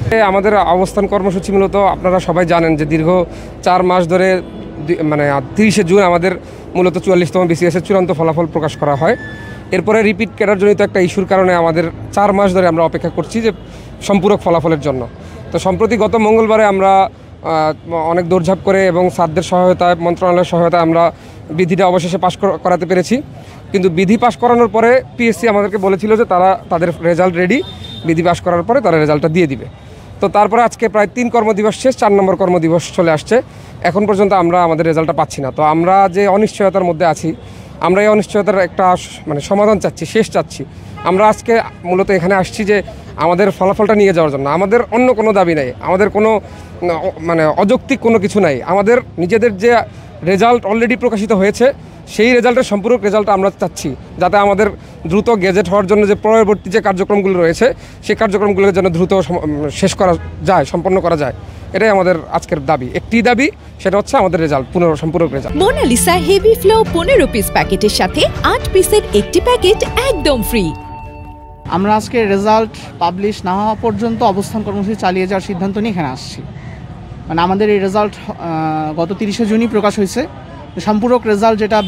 আমাদের অবস্থান কর্মসূচি মূলত আপনারা সবাই জানেন যে দীর্ঘ 4 মাস ধরে মানে 30শে জুন আমাদের মূলত 44তম বিসিএসের চূড়ান্ত ফলাফল প্রকাশ করা হয়। এরপরে রিপিট ক্যাডারজনিত একটা ইস্যুর কারণে আমাদের 4 মাস ধরে আমরা অপেক্ষা করছি যে সম্পূরক ফলাফলের জন্য। তো সম্প্রতি গত মঙ্গলবারে আমরা অনেক দৌড়ঝাঁপ করে এবং স্যারদের সহায়তায়, মন্ত্রণালয়ের সহায়তায় আমরা বিধিটা অবশেষে পাশ করাতে পেরেছি। কিন্তু বিধি পাশ করানোর পরে পিএসসি আমাদেরকে বলেছিল যে তারা তাদের রেজাল্ট রেডি, বিধি পাশ করার পরে তারা রেজাল্টটা দিয়ে দিবে। তো তারপরে আজকে প্রায় 3 কর্মদিবস শেষ, 4 নম্বর কর্মদিবস চলে আসছে, এখন পর্যন্ত আমরা আমাদের রেজাল্টটা পাচ্ছি না। তো আমরা যে অনিশ্চয়তার মধ্যে আছি, আমরা এই অনিশ্চয়তার একটা মানে সমাধান চাচ্ছি, শেষ চাচ্ছি। আমরা আজকে মূলত এখানে আসছি যে আমাদের ফলাফলটা নিয়ে যাওয়ার জন্য। আমাদের অন্য কোনো দাবি নেই, আমাদের কোনো মানে অযৌক্তিক কোনো কিছু নাই। আমাদের নিজেদের যে রেজাল্ট অলরেডি প্রকাশিত হয়েছে সেই রেজাল্টের সম্পূরক রেজাল্টটা আমরা চাচ্ছি, যাতে আমাদের দ্রুত গেজেট হওয়ার জন্য যে পরবর্তী যে কার্যক্রমগুলো রয়েছে সেই কার্যক্রমগুলো যেন দ্রুত শেষ করা যায়, সম্পন্ন করা যায়। এটাই আমাদের আজকের দাবি। একটি দাবি, সেটা হচ্ছে আমাদের রেজাল্ট, সম্পূরক result. Monalisa heavy flow 15 piece প্যাকেটের সাথে 8 পিসের একটি প্যাকেট একদম ফ্রি। আমরা আজকে রেজাল্ট পাবলিশ না হওয়া পর্যন্ত অবস্থান কর্মসূচি চালিয়ে যাওয়ার সিদ্ধান্ত নিয়ে এখানে আসছি। মানে আমাদের এই রেজাল্ট গত 30শে জুনই প্রকাশ হয়েছে। সম্পূরক রেজাল্ট যেটা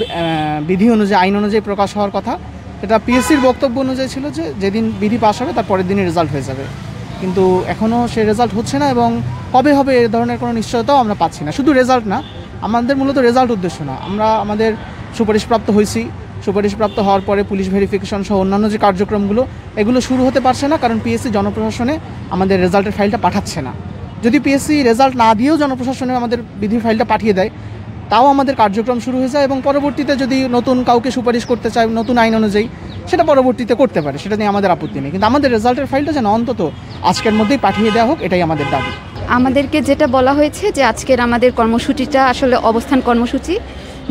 বিধি অনুযায়ী, আইন অনুযায়ী প্রকাশ হওয়ার কথা, এটা পিএসসির বক্তব্য অনুযায়ী ছিল যে যেদিন বিধি পাস হবে তার পরের দিনই রেজাল্ট হয়ে যাবে। কিন্তু এখনও সেই রেজাল্ট হচ্ছে না এবং কবে হবে এ ধরনের কোনো নিশ্চয়তাও আমরা পাচ্ছি না। শুধু রেজাল্ট না, আমাদের মূলত রেজাল্ট উদ্দেশ্য না, আমরা আমাদের সুপারিশপ্রাপ্ত হয়েছি। সুপারিশপ্রাপ্ত হওয়ার পরে পুলিশ ভেরিফিকেশন সহ অন্যান্য যে কার্যক্রমগুলো, এগুলো শুরু হতে পারছে না, কারণ পিএসসি জনপ্রশাসনে আমাদের রেজাল্টের ফাইলটা পাঠাচ্ছে না। যদি পিএসসি রেজাল্ট না দিয়েও জনপ্রশাসনে আমাদের বিধির ফাইলটা পাঠিয়ে দেয়, তাও আমাদের কার্যক্রম শুরু হয়ে যায় এবং পরবর্তীতে যদি নতুন কাউকে সুপারিশ করতে চায় নতুন আইন অনুযায়ী, সেটা পরবর্তীতে করতে পারে, সেটা নিয়ে আমাদের আপত্তি নেই। কিন্তু আমাদের রেজাল্টের ফাইলটা যেন অন্তত আজকের মধ্যেই পাঠিয়ে দেওয়া হোক, এটাই আমাদের দাবি। আমাদেরকে যেটা বলা হয়েছে যে আজকের আমাদের কর্মসূচিটা আসলে অবস্থান কর্মসূচি,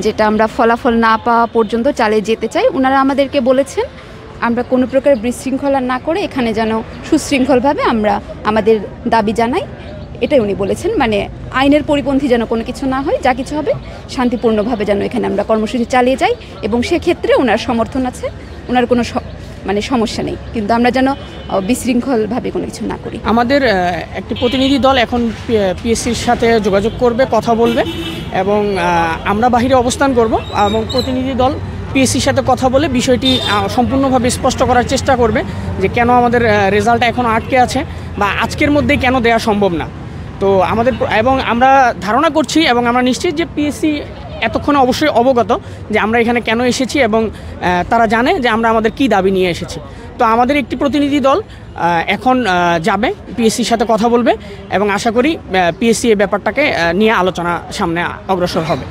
যেটা আমরা ফলাফল না পাওয়া পর্যন্ত চালিয়ে যেতে চাই। ওনারা আমাদেরকে বলেছেন আমরা কোনো প্রকার বিশৃঙ্খলা না করে এখানে যেন সুশৃঙ্খলভাবে আমরা আমাদের দাবি জানাই, এটাই উনি বলেছেন। মানে আইনের পরিপন্থী যেন কোনো কিছু না হয়, যা কিছু হবে শান্তিপূর্ণভাবে যেন এখানে আমরা কর্মসূচি চালিয়ে যাই, এবং সেক্ষেত্রে ওনার সমর্থন আছে, ওনার কোনো মানে সমস্যা নেই, কিন্তু আমরা যেন বিশৃঙ্খলভাবে কোনো কিছু না করি। আমাদের একটি প্রতিনিধি দল এখন পিএসসির সাথে যোগাযোগ করবে, কথা বলবে, এবং আমরা বাহিরে অবস্থান করব এবং প্রতিনিধি দল পিএসসির সাথে কথা বলে বিষয়টি সম্পূর্ণভাবে স্পষ্ট করার চেষ্টা করবে যে কেন আমাদের রেজাল্ট এখনও আটকে আছে বা আজকের মধ্যেই কেন দেওয়া সম্ভব না। তো আমাদের এবং আমরা ধারণা করছি এবং আমরা নিশ্চিত যে পিএসসি এতক্ষণে অবশ্যই অবগত যে আমরা এখানে কেন এসেছি এবং তারা জানে যে আমরা আমাদের কী দাবি নিয়ে এসেছি। তো আমাদের একটি প্রতিনিধি দল এখন যাবে, পিএসসির সাথে কথা বলবে এবং আশা করি পিএসসি এই ব্যাপারটাকে নিয়ে আলোচনা সামনে অগ্রসর হবে।